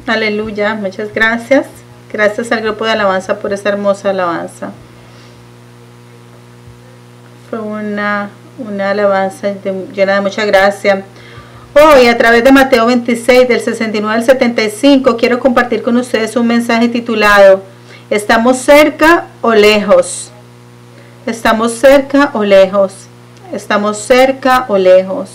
Aleluya, muchas gracias. Gracias al grupo de alabanza por esa hermosa alabanza. Fue una alabanza llena de mucha gracia. Hoy, a través de Mateo 26, del 69 al 75, quiero compartir con ustedes un mensaje titulado ¿Estamos cerca o lejos? ¿Estamos cerca o lejos? ¿Estamos cerca o lejos?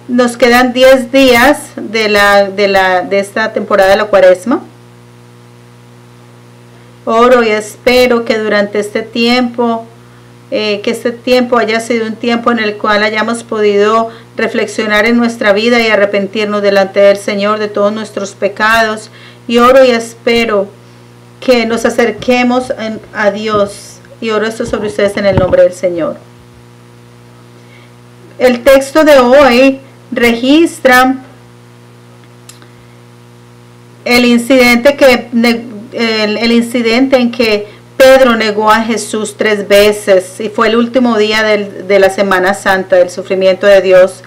Nos quedan 10 días de esta temporada de la Cuaresma. Oro y espero que durante este tiempo, haya sido un tiempo en el cual hayamos podido reflexionar en nuestra vida y arrepentirnos delante del Señor de todos nuestros pecados. Y oro y espero que nos acerquemos a Dios. Y oro esto sobre ustedes en el nombre del Señor. El texto de hoy registra el incidente en que Pedro negó a Jesús 3 veces y fue el último día de la Semana Santa, del sufrimiento de Dios.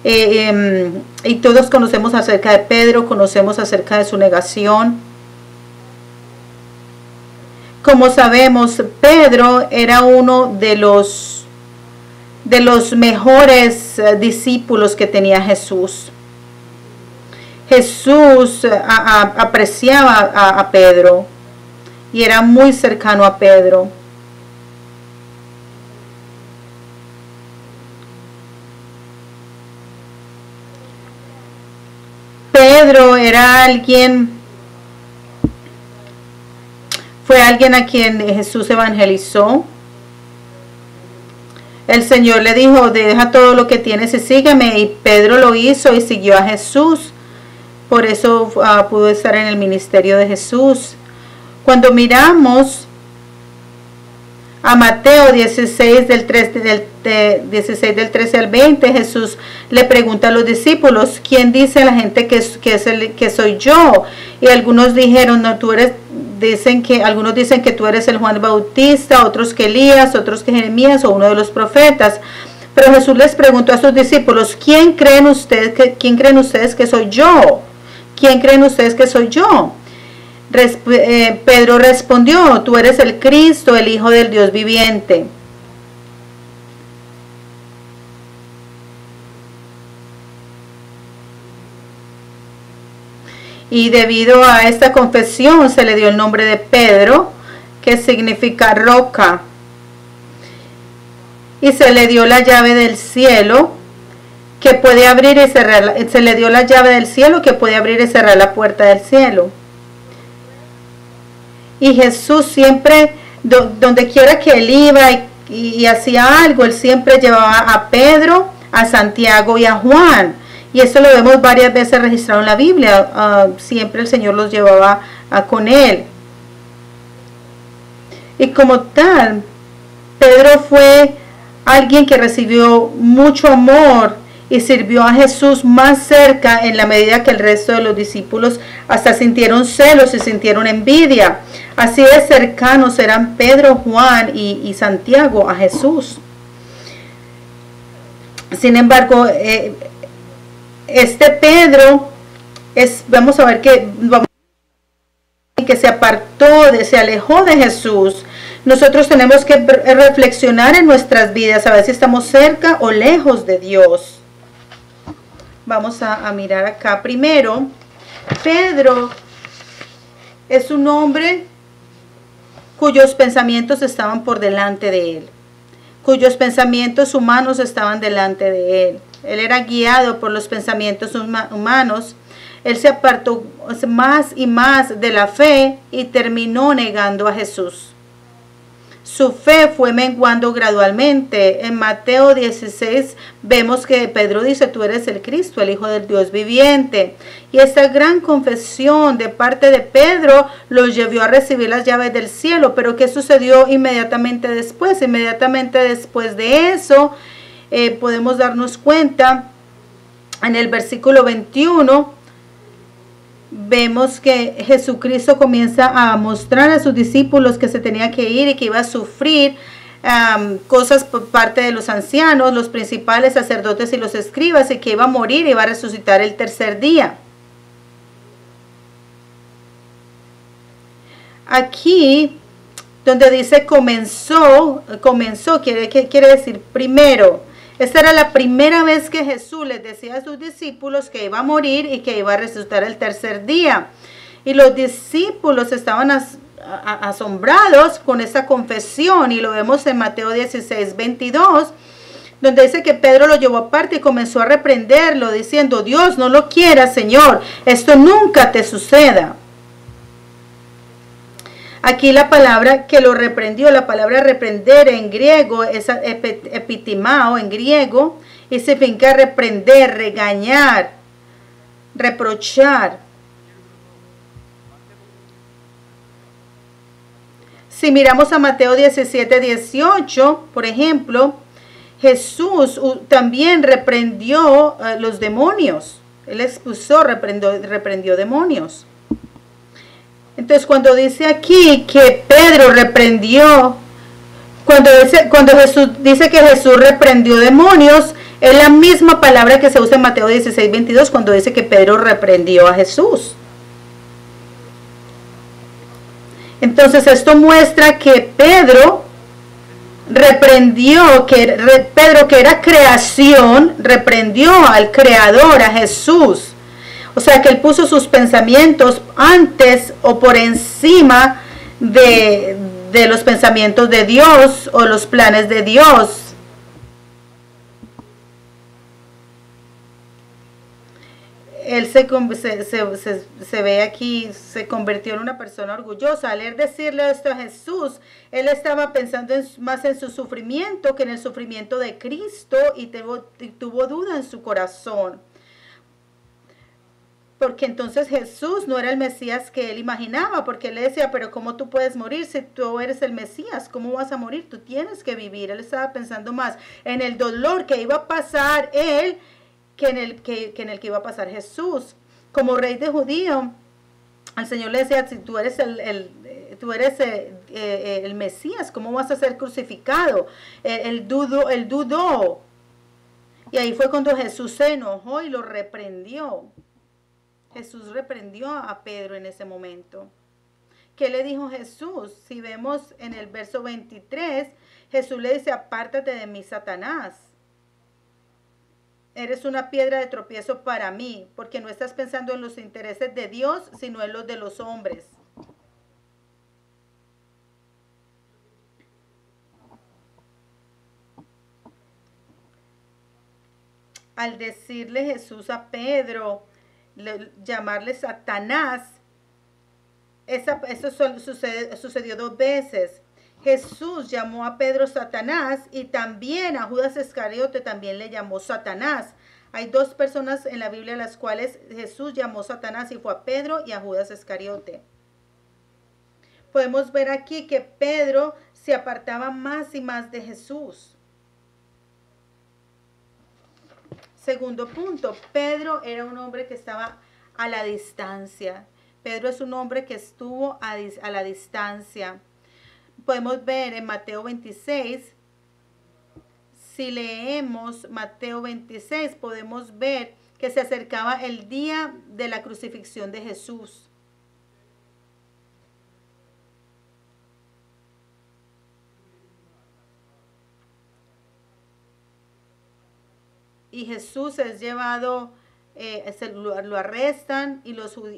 Y todos conocemos acerca de Pedro, conocemos acerca de su negación. Como sabemos, Pedro era uno de los mejores discípulos que tenía Jesús. Jesús apreciaba a Pedro y era muy cercano a Pedro. Pedro fue alguien a quien Jesús evangelizó. El Señor le dijo, deja todo lo que tienes y sígueme. Y Pedro lo hizo y siguió a Jesús. Por eso pudo estar en el ministerio de Jesús. Cuando miramos a Mateo 16 del 13 al 20, Jesús le pregunta a los discípulos, ¿quién dice la gente que soy yo? Y algunos dijeron, no, algunos dicen que tú eres el Juan Bautista, otros que Elías, otros que Jeremías o uno de los profetas. Pero Jesús les preguntó a sus discípulos, ¿quién creen ustedes que soy yo? ¿Quién creen ustedes que soy yo? Pedro respondió, tú eres el Cristo, el Hijo del Dios viviente. Y debido a esta confesión se le dio el nombre de Pedro, que significa roca. Y se le dio la llave del cielo, que puede abrir y cerrar. Se le dio la llave del cielo, que puede abrir y cerrar la puerta del cielo. Y Jesús siempre, donde quiera que él iba y hacía algo, él siempre llevaba a Pedro, a Santiago y a Juan. Y eso lo vemos varias veces registrado en la Biblia. Siempre el Señor los llevaba con él. Y como tal, Pedro fue alguien que recibió mucho amor y sirvió a Jesús más cerca en la medida que el resto de los discípulos hasta sintieron celos y sintieron envidia. Así de cercanos eran Pedro, Juan y Santiago a Jesús. Sin embargo, este Pedro vamos a ver que se se alejó de Jesús. Nosotros tenemos que reflexionar en nuestras vidas a ver si estamos cerca o lejos de Dios. Vamos a mirar acá. Primero, Pedro es un hombre cuyos pensamientos estaban por delante de él, cuyos pensamientos humanos estaban delante de él. Él era guiado por los pensamientos humanos. Él se apartó más y más de la fe y terminó negando a Jesús. Su fe fue menguando gradualmente. En Mateo 16 vemos que Pedro dice, tú eres el Cristo, el Hijo del Dios viviente. Y esta gran confesión de parte de Pedro los llevó a recibir las llaves del cielo. Pero ¿qué sucedió inmediatamente después? Inmediatamente después de eso, podemos darnos cuenta en el versículo 21, vemos que Jesucristo comienza a mostrar a sus discípulos que se tenía que ir y que iba a sufrir cosas por parte de los ancianos, los principales sacerdotes y los escribas, y que iba a morir y iba a resucitar el tercer día. Aquí, donde dice comenzó, quiere decir primero. Esta era la primera vez que Jesús les decía a sus discípulos que iba a morir y que iba a resucitar el tercer día. Y los discípulos estaban asombrados con esa confesión, y lo vemos en Mateo 16, 22, donde dice que Pedro lo llevó aparte y comenzó a reprenderlo, diciendo: Dios, no lo quieras, Señor, esto nunca te suceda. Aquí la palabra que lo reprendió, la palabra reprender en griego es epitimao en griego, y significa reprender, regañar, reprochar. Si miramos a Mateo 17, 18, por ejemplo, Jesús también reprendió los demonios. Él expulsó, reprendió demonios. Entonces, cuando dice aquí que Pedro reprendió, cuando Jesús dice que Jesús reprendió demonios, es la misma palabra que se usa en Mateo 16, 22, cuando dice que Pedro reprendió a Jesús. Entonces, esto muestra que Pedro reprendió, Pedro, que era creación, reprendió al Creador, a Jesús. O sea, que él puso sus pensamientos antes o por encima de los pensamientos de Dios o los planes de Dios. Él se ve aquí, se convirtió en una persona orgullosa. Al decirle esto a Jesús, él estaba pensando más en su sufrimiento que en el sufrimiento de Cristo, y tuvo duda en su corazón. Porque entonces Jesús no era el Mesías que él imaginaba, porque él le decía: pero ¿cómo tú puedes morir si tú eres el Mesías? ¿Cómo vas a morir? Tú tienes que vivir. Él estaba pensando más en el dolor que iba a pasar él que en el que iba a pasar Jesús. Como rey de judío, al Señor le decía: si tú eres el Mesías, ¿cómo vas a ser crucificado? Él dudó. Y ahí fue cuando Jesús se enojó y lo reprendió. Jesús reprendió a Pedro en ese momento. ¿Qué le dijo Jesús? Si vemos en el verso 23, Jesús le dice: apártate de mí, Satanás. Eres una piedra de tropiezo para mí, porque no estás pensando en los intereses de Dios, sino en los de los hombres. Al decirle Jesús a Pedro, llamarle Satanás, eso sucedió dos veces. Jesús llamó a Pedro Satanás, y también a Judas Iscariote también le llamó Satanás. Hay dos personas en la Biblia a las cuales Jesús llamó Satanás, y fue a Pedro y a Judas Iscariote. Podemos ver aquí que Pedro se apartaba más y más de Jesús. Segundo punto, Pedro era un hombre que estaba a la distancia. Pedro es un hombre que estuvo a la distancia. Podemos ver en Mateo 26, si leemos Mateo 26, podemos ver que se acercaba el día de la crucifixión de Jesús. Y Jesús es llevado, lo arrestan, y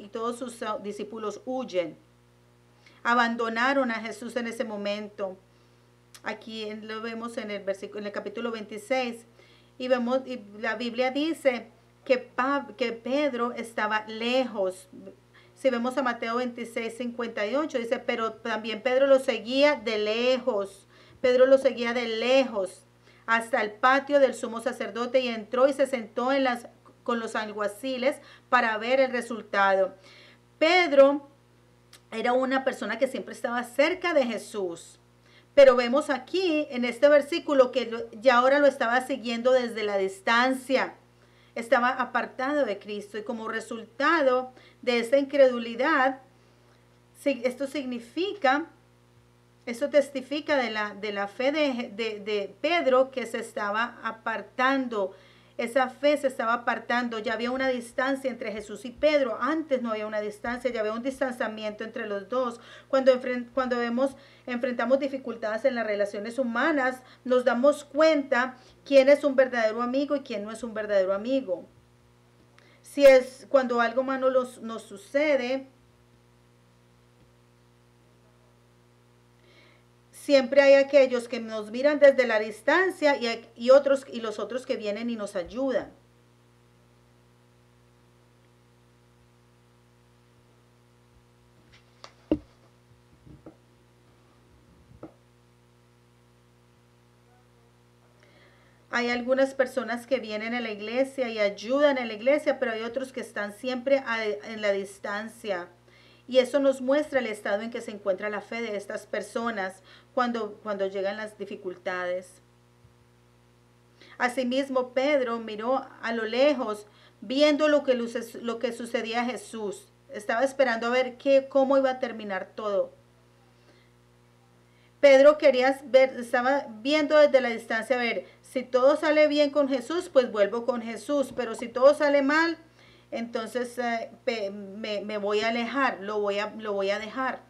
todos sus discípulos huyen. Abandonaron a Jesús en ese momento. Aquí lo vemos en el capítulo 26. Y la Biblia dice que Pedro estaba lejos. Si vemos a Mateo 26, 58, dice: pero también Pedro lo seguía de lejos. Pedro lo seguía de lejos hasta el patio del sumo sacerdote, y entró y se sentó con los alguaciles para ver el resultado. Pedro era una persona que siempre estaba cerca de Jesús, pero vemos aquí en este versículo que ya ahora lo estaba siguiendo desde la distancia. Estaba apartado de Cristo, y como resultado de esta incredulidad, esto significa Eso testifica de la fe de Pedro, que se estaba apartando. Esa fe se estaba apartando. Ya había una distancia entre Jesús y Pedro. Antes no había una distancia, ya había un distanciamiento entre los dos. Cuando enfrentamos dificultades en las relaciones humanas, nos damos cuenta quién es un verdadero amigo y quién no es un verdadero amigo. Si es cuando algo malo nos sucede, siempre hay aquellos que nos miran desde la distancia y los otros que vienen y nos ayudan. Hay algunas personas que vienen a la iglesia y ayudan en la iglesia, pero hay otros que están siempre en la distancia. Y eso nos muestra el estado en que se encuentra la fe de estas personas cuando llegan las dificultades. Asimismo, Pedro miró a lo lejos, viendo lo que sucedía a Jesús. Estaba esperando a ver cómo iba a terminar todo. Pedro quería ver, estaba viendo desde la distancia, a ver, si todo sale bien con Jesús, pues vuelvo con Jesús, pero si todo sale mal, entonces me voy a alejar, lo voy a dejar.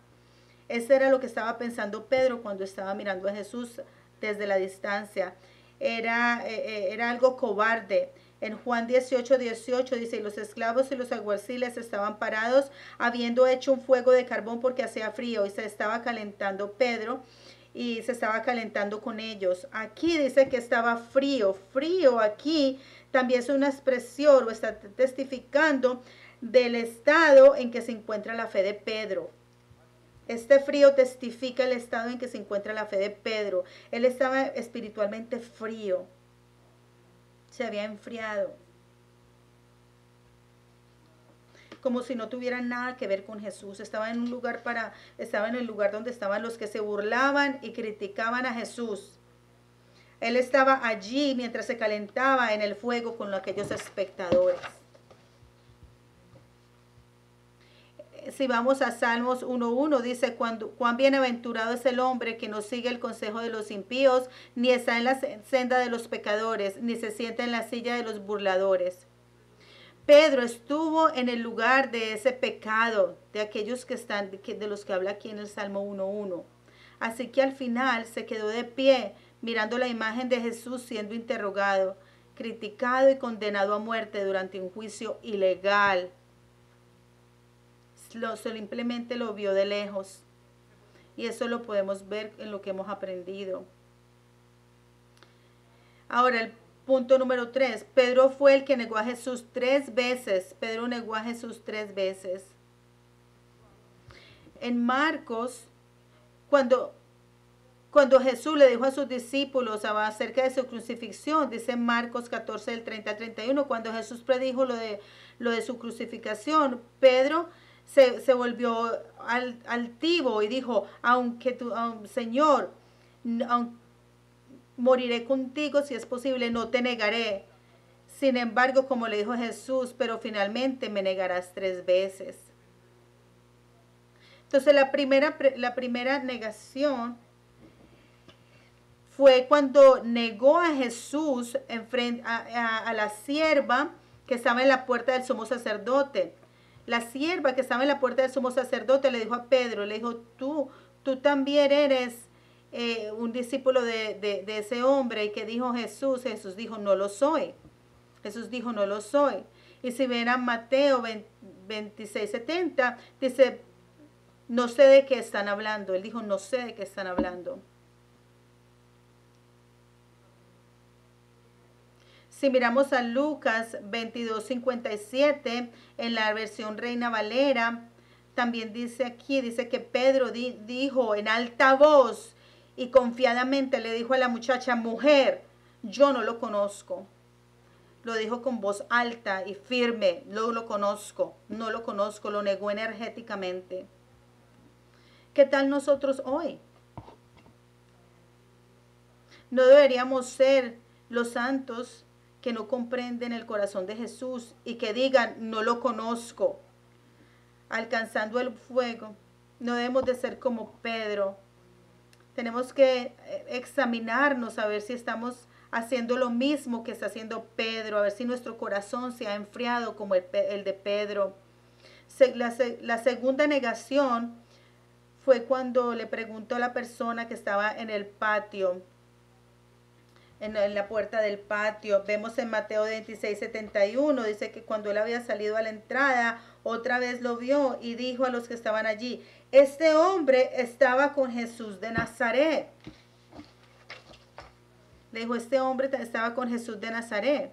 Eso era lo que estaba pensando Pedro cuando estaba mirando a Jesús desde la distancia. Era algo cobarde. En Juan 18:18 dice, y los esclavos y los alguaciles estaban parados, habiendo hecho un fuego de carbón porque hacía frío, y se estaba calentando Pedro, y se estaba calentando con ellos. Aquí dice que estaba frío. Frío aquí también es una expresión, o está testificando del estado en que se encuentra la fe de Pedro. Este frío testifica el estado en que se encuentra la fe de Pedro. Él estaba espiritualmente frío. Se había enfriado. Como si no tuviera nada que ver con Jesús. Estaba en el lugar donde estaban los que se burlaban y criticaban a Jesús. Él estaba allí mientras se calentaba en el fuego con aquellos espectadores. Si vamos a Salmos 1:1, dice, cuán bienaventurado es el hombre que no sigue el consejo de los impíos, ni está en la senda de los pecadores, ni se sienta en la silla de los burladores. Pedro estuvo en el lugar de ese pecado, de aquellos de los que habla aquí en el Salmo 1:1. Así que al final se quedó de pie, mirando la imagen de Jesús siendo interrogado, criticado y condenado a muerte durante un juicio ilegal. Simplemente lo vio de lejos. Y eso lo podemos ver en lo que hemos aprendido. Ahora, el punto número 3. Pedro fue el que negó a Jesús 3 veces. Pedro negó a Jesús 3 veces. En Marcos, cuando Jesús le dijo a sus discípulos acerca de su crucifixión, dice en Marcos 14, del 30 al 31, cuando Jesús predijo lo de su crucificación, Pedro se volvió altivo y dijo, Señor, moriré contigo si es posible, no te negaré. Sin embargo, como le dijo Jesús, pero finalmente me negarás 3 veces. Entonces la primera negación fue cuando negó a Jesús a la sierva que estaba en la puerta del sumo sacerdote. La sierva que estaba en la puerta del sumo sacerdote le dijo a Pedro, le dijo, tú también eres un discípulo de ese hombre. ¿Y que dijo Jesús? Jesús dijo, no lo soy. Jesús dijo, no lo soy. Y si ven a Mateo 26:70, dice, no sé de qué están hablando. Él dijo, no sé de qué están hablando. Si miramos a Lucas 22:57 en la versión Reina Valera, también dice que Pedro dijo en alta voz y confiadamente le dijo a la muchacha, mujer, yo no lo conozco. Lo dijo con voz alta y firme, no lo conozco, lo negó energéticamente. ¿Qué tal nosotros hoy? No deberíamos ser los santos que no comprenden el corazón de Jesús y que digan, no lo conozco, alcanzando el fuego. No debemos de ser como Pedro, Tenemos que examinarnos a ver si estamos haciendo lo mismo que está haciendo Pedro, a ver si nuestro corazón se ha enfriado como el de Pedro. La segunda negación fue cuando le preguntó a la persona que estaba en el patio, en la puerta del patio. Vemos en Mateo 26:71, dice que cuando él había salido a la entrada, otra vez lo vio y dijo a los que estaban allí, este hombre estaba con Jesús de Nazaret. Le dijo, este hombre estaba con Jesús de Nazaret.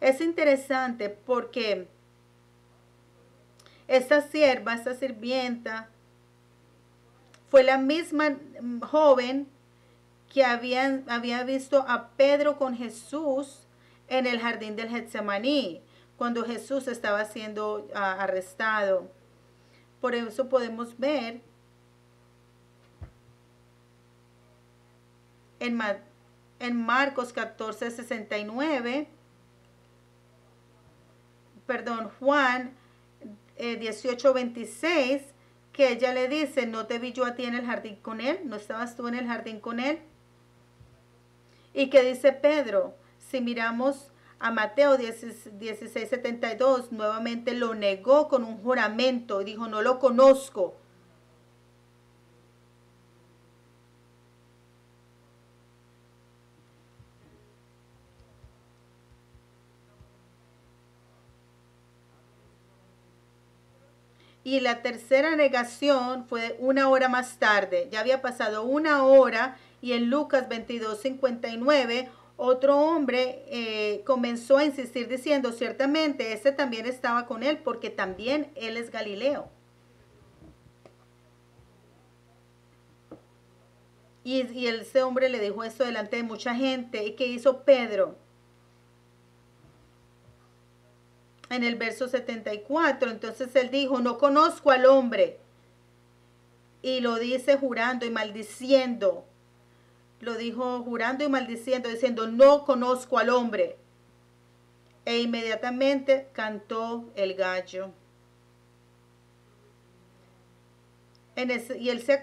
Es interesante porque esta sierva, esta sirvienta, fue la misma joven que había visto a Pedro con Jesús en el jardín del Getsemaní, cuando Jesús estaba siendo arrestado. Por eso podemos ver en Marcos 14:69, perdón, Juan 18:26, que ella le dice, ¿no te vi yo a ti en el jardín con él? ¿No estabas tú en el jardín con él? Y que dice Pedro, si miramos a Mateo 16:72, nuevamente lo negó con un juramento, dijo, no lo conozco. Y la tercera negación fue una hora más tarde. Ya había pasado una hora y en Lucas 22:59 otro hombre comenzó a insistir diciendo, ciertamente este también estaba con él porque también él es Galileo. Y ese hombre le dijo esto delante de mucha gente. ¿Y qué hizo Pedro? En el verso 74, entonces él dijo, no conozco al hombre. Y lo dice jurando y maldiciendo. Lo dijo jurando y maldiciendo, diciendo, no conozco al hombre. E inmediatamente cantó el gallo. Y él se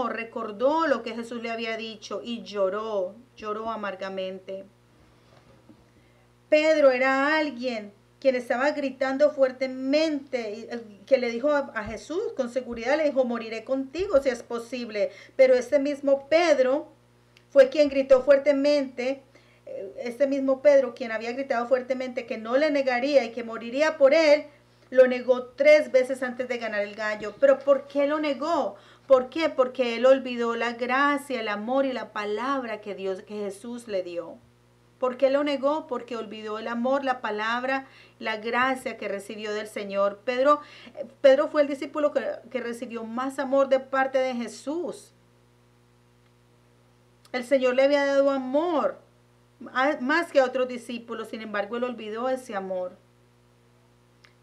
recordó lo que Jesús le había dicho y lloró amargamente. Pedro era alguien quien estaba gritando fuertemente, que le dijo a Jesús con seguridad, le dijo, moriré contigo si es posible. Pero este mismo Pedro fue quien gritó fuertemente, este mismo Pedro quien había gritado fuertemente que no le negaría y que moriría por él, lo negó 3 veces antes de ganar el gallo. ¿Pero por qué lo negó? ¿Por qué? Porque él olvidó la gracia, el amor y la palabra que Jesús le dio. ¿Por qué lo negó? Porque olvidó el amor, la palabra, la gracia que recibió del Señor. Pedro fue el discípulo que recibió más amor de parte de Jesús. El Señor le había dado amor más que a otros discípulos, sin embargo, él olvidó ese amor.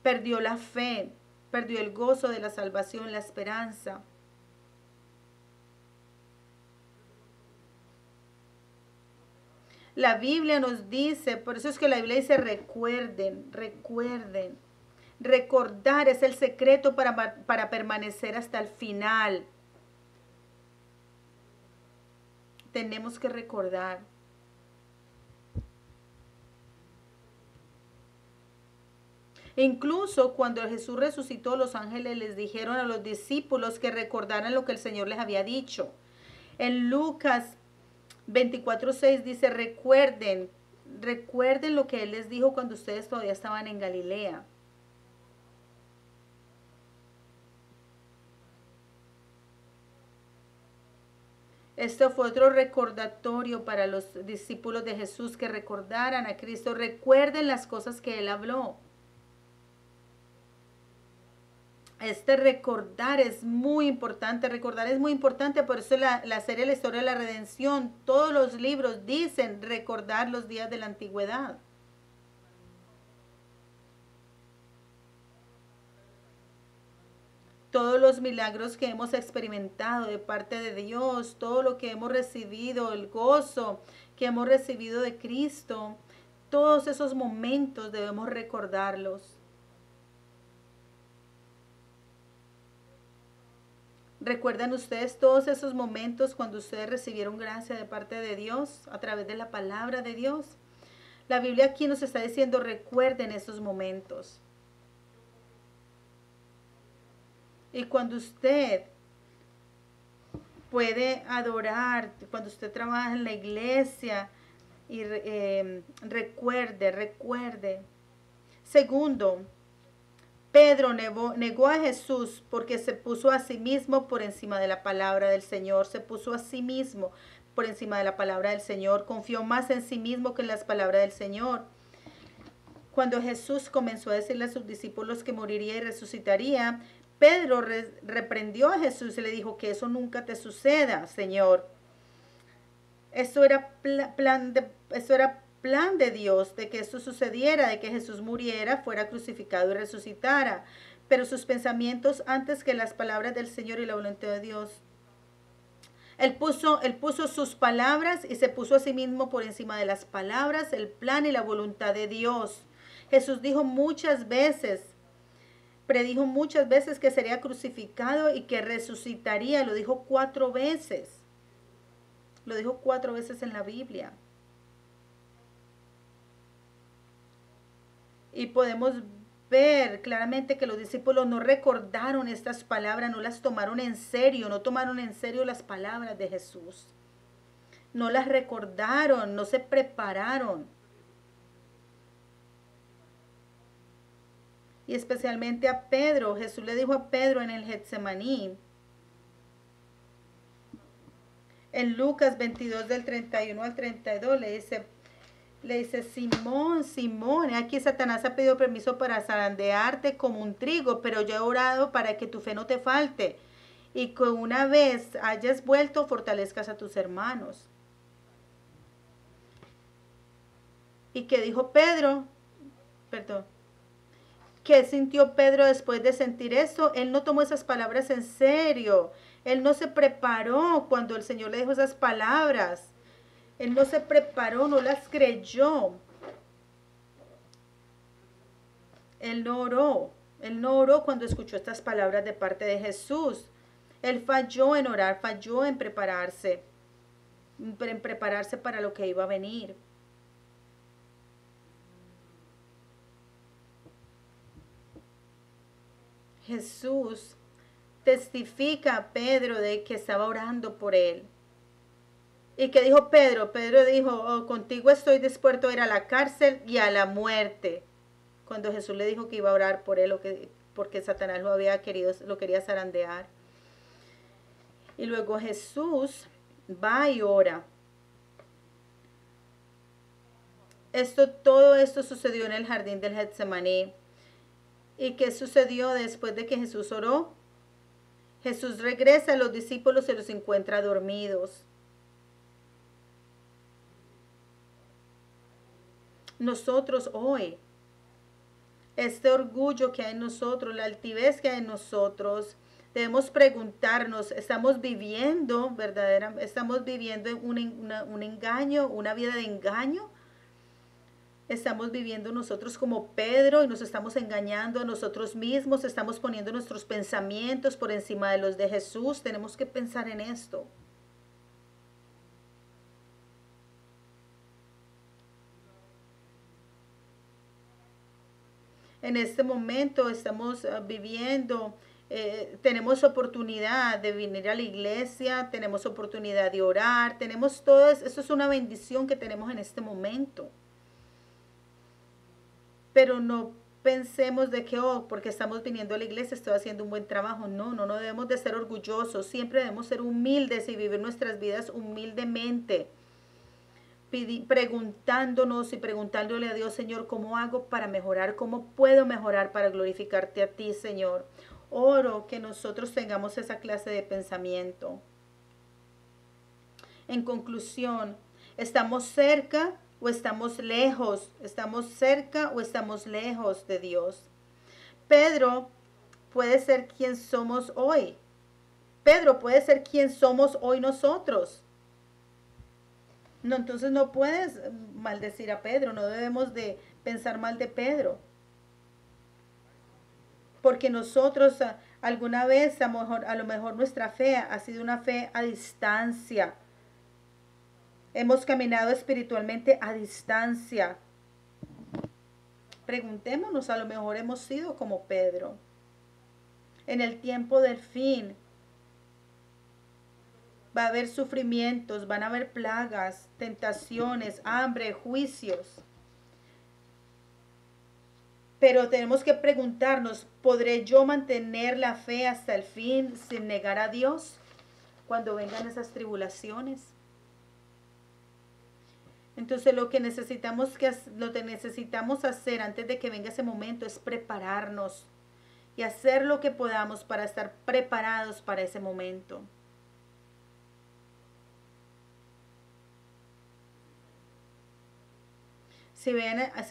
Perdió la fe, perdió el gozo de la salvación, la esperanza. La Biblia nos dice, por eso es que la Biblia dice recuerden. Recordar es el secreto para permanecer hasta el final. Tenemos que recordar. Incluso cuando Jesús resucitó, los ángeles les dijeron a los discípulos que recordaran lo que el Señor les había dicho. En Lucas 24:6 dice, recuerden lo que Él les dijo cuando ustedes todavía estaban en Galilea. Esto fue otro recordatorio para los discípulos de Jesús, que recordaran a Cristo. Recuerden las cosas que Él habló. Recordar es muy importante, por eso la serie La Historia de la Redención, todos los libros dicen recordar los días de la antigüedad. Todos los milagros que hemos experimentado de parte de Dios, todo lo que hemos recibido, el gozo que hemos recibido de Cristo, todos esos momentos debemos recordarlos. ¿Recuerdan ustedes todos esos momentos cuando ustedes recibieron gracia de parte de Dios a través de la palabra de Dios? La Biblia aquí nos está diciendo, recuerden esos momentos. Y cuando usted puede adorar, cuando usted trabaja en la iglesia, y recuerde. Segundo, Pedro negó a Jesús porque se puso a sí mismo por encima de la palabra del Señor. Se puso a sí mismo por encima de la palabra del Señor. Confió más en sí mismo que en las palabras del Señor. Cuando Jesús comenzó a decirle a sus discípulos que moriría y resucitaría, Pedro reprendió a Jesús y le dijo que eso nunca te suceda, Señor. Eso era plan de Dios, de que esto sucediera, de que Jesús muriera, fuera crucificado y resucitara. Pero sus pensamientos antes que las palabras del Señor y la voluntad de Dios. Él puso sus palabras y se puso a sí mismo por encima de las palabras, el plan y la voluntad de Dios. Jesús dijo muchas veces, predijo muchas veces que sería crucificado y que resucitaría. Lo dijo 4 veces. Lo dijo 4 veces en la Biblia. Y podemos ver claramente que los discípulos no recordaron estas palabras, no las tomaron en serio, no tomaron en serio las palabras de Jesús. No las recordaron, no se prepararon. Y especialmente a Pedro. Jesús le dijo a Pedro en el Getsemaní, en Lucas 22 del 31 al 32, le dice, Simón, Simón, aquí Satanás ha pedido permiso para zarandearte como un trigo, pero yo he orado para que tu fe no te falte y que una vez hayas vuelto fortalezcas a tus hermanos. ¿Y qué dijo Pedro? Perdón. ¿Qué sintió Pedro después de sentir eso? Él no tomó esas palabras en serio. Él no se preparó cuando el Señor le dijo esas palabras. Él no se preparó, no las creyó. Él no oró. Él no oró cuando escuchó estas palabras de parte de Jesús. Él falló en orar, falló en prepararse para lo que iba a venir. Jesús testifica a Pedro de que estaba orando por él. ¿Y qué dijo Pedro? Pedro dijo, oh, contigo estoy dispuesto a ir a la cárcel y a la muerte. Cuando Jesús le dijo que iba a orar por él, porque Satanás lo quería zarandear. Y luego Jesús va y ora. Todo esto sucedió en el jardín del Getsemaní. ¿Y qué sucedió después de que Jesús oró? Jesús regresa a los discípulos y los encuentra dormidos. Nosotros hoy, este orgullo que hay en nosotros, la altivez que hay en nosotros, debemos preguntarnos, ¿estamos viviendo un engaño, una vida de engaño? Estamos viviendo nosotros como Pedro y nos estamos engañando a nosotros mismos, estamos poniendo nuestros pensamientos por encima de los de Jesús. Tenemos que pensar en esto. En este momento estamos viviendo, tenemos oportunidad de venir a la iglesia, tenemos oportunidad de orar, tenemos todo eso es una bendición que tenemos en este momento. Pero no pensemos de que, porque estamos viniendo a la iglesia, estoy haciendo un buen trabajo. No debemos de ser orgullosos. Siempre debemos ser humildes y vivir nuestras vidas humildemente. Preguntándonos y preguntándole a Dios, Señor, ¿cómo hago para mejorar? ¿Cómo puedo mejorar para glorificarte a ti, Señor? Oro que nosotros tengamos esa clase de pensamiento. En conclusión, ¿estamos cerca o estamos lejos? ¿Estamos cerca o estamos lejos de Dios? Pedro puede ser quien somos hoy. Pedro puede ser quien somos hoy nosotros. No, entonces no puedes maldecir a Pedro, no debemos de pensar mal de Pedro, porque nosotros alguna vez a lo mejor nuestra fe ha sido una fe a distancia. Hemos caminado espiritualmente a distancia. Preguntémonos, a lo mejor hemos sido como Pedro. En el tiempo del fin va a haber sufrimientos, van a haber plagas, tentaciones, hambre, juicios. Pero tenemos que preguntarnos, ¿podré yo mantener la fe hasta el fin sin negar a Dios cuando vengan esas tribulaciones? Entonces lo que necesitamos hacer antes de que venga ese momento es prepararnos y hacer lo que podamos para estar preparados para ese momento. Si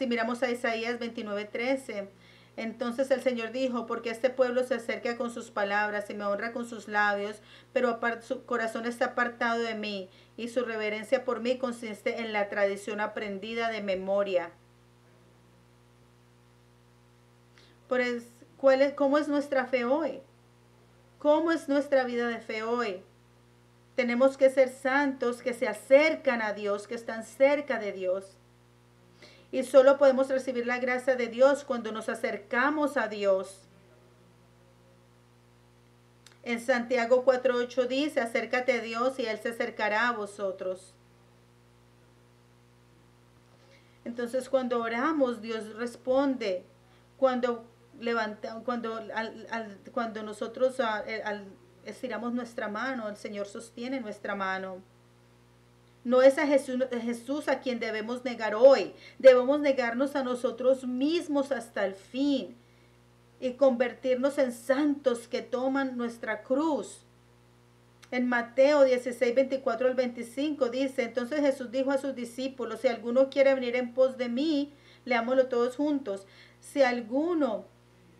miramos a Isaías 29:13, entonces el Señor dijo, porque este pueblo se acerca con sus palabras y me honra con sus labios, pero su corazón está apartado de mí, y su reverencia por mí consiste en la tradición aprendida de memoria. Pues, ¿cómo es nuestra fe hoy? ¿Cómo es nuestra vida de fe hoy? Tenemos que ser santos que se acercan a Dios, que están cerca de Dios. Y solo podemos recibir la gracia de Dios cuando nos acercamos a Dios. En Santiago 4:8 dice, acércate a Dios y Él se acercará a vosotros. Entonces cuando oramos, Dios responde. Cuando cuando nosotros estiramos nuestra mano, el Señor sostiene nuestra mano. No es a Jesús a quien debemos negar hoy. Debemos negarnos a nosotros mismos hasta el fin y convertirnos en santos que toman nuestra cruz. En Mateo 16:24 al 25 dice, entonces Jesús dijo a sus discípulos, si alguno quiere venir en pos de mí, leámoslo todos juntos. Si alguno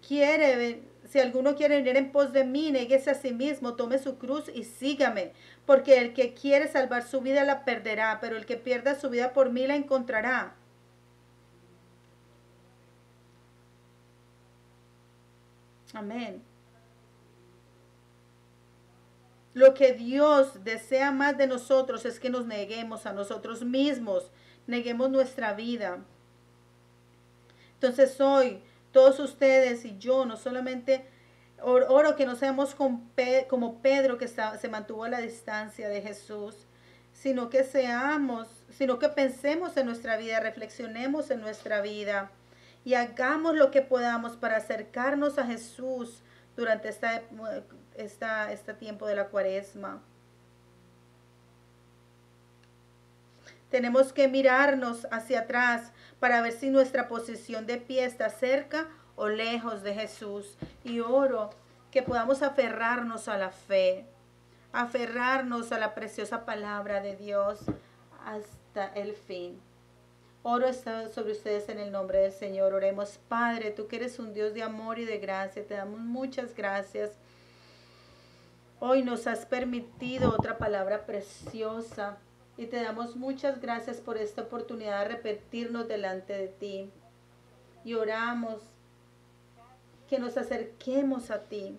quiere venir en pos de mí, néguese a sí mismo, tome su cruz y sígame. Porque el que quiere salvar su vida la perderá, pero el que pierda su vida por mí la encontrará. Amén. Lo que Dios desea más de nosotros es que nos neguemos a nosotros mismos, neguemos nuestra vida. Entonces hoy, todos ustedes y yo, no solamente oro que no seamos como Pedro que se mantuvo a la distancia de Jesús, sino que pensemos en nuestra vida, reflexionemos en nuestra vida y hagamos lo que podamos para acercarnos a Jesús durante este tiempo de la Cuaresma. Tenemos que mirarnos hacia atrás para ver si nuestra posición de pie está cerca o lejos de Jesús. Y oro que podamos aferrarnos a la fe, aferrarnos a la preciosa palabra de Dios hasta el fin. Oro sobre ustedes en el nombre del Señor. Oremos, Padre, tú que eres un Dios de amor y de gracia, te damos muchas gracias. Hoy nos has permitido otra palabra preciosa y te damos muchas gracias por esta oportunidad de repetirnos delante de ti. Y oramos que nos acerquemos a ti,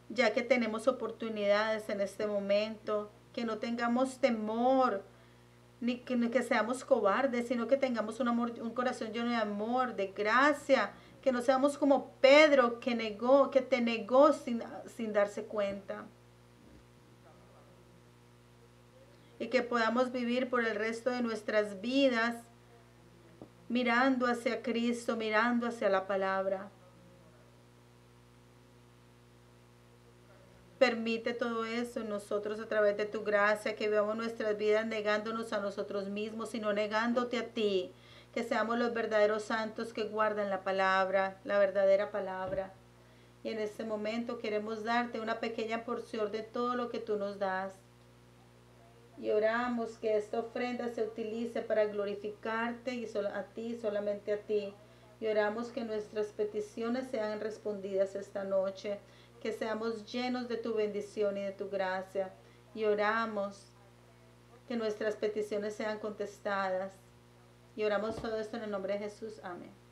ya que tenemos oportunidades en este momento, que no tengamos temor, ni que seamos cobardes, sino que tengamos un corazón lleno de amor, de gracia, que no seamos como Pedro que te negó sin darse cuenta. Y que podamos vivir por el resto de nuestras vidas mirando hacia Cristo, mirando hacia la palabra. Permite todo eso en nosotros a través de tu gracia, que vivamos nuestras vidas negándonos a nosotros mismos, sino negándote a ti, que seamos los verdaderos santos que guardan la palabra, la verdadera palabra. Y en este momento queremos darte una pequeña porción de todo lo que tú nos das. Y oramos que esta ofrenda se utilice para glorificarte y a ti, solamente a ti. Y oramos que nuestras peticiones sean respondidas esta noche, que seamos llenos de tu bendición y de tu gracia. Y oramos que nuestras peticiones sean contestadas. Y oramos todo esto en el nombre de Jesús. Amén.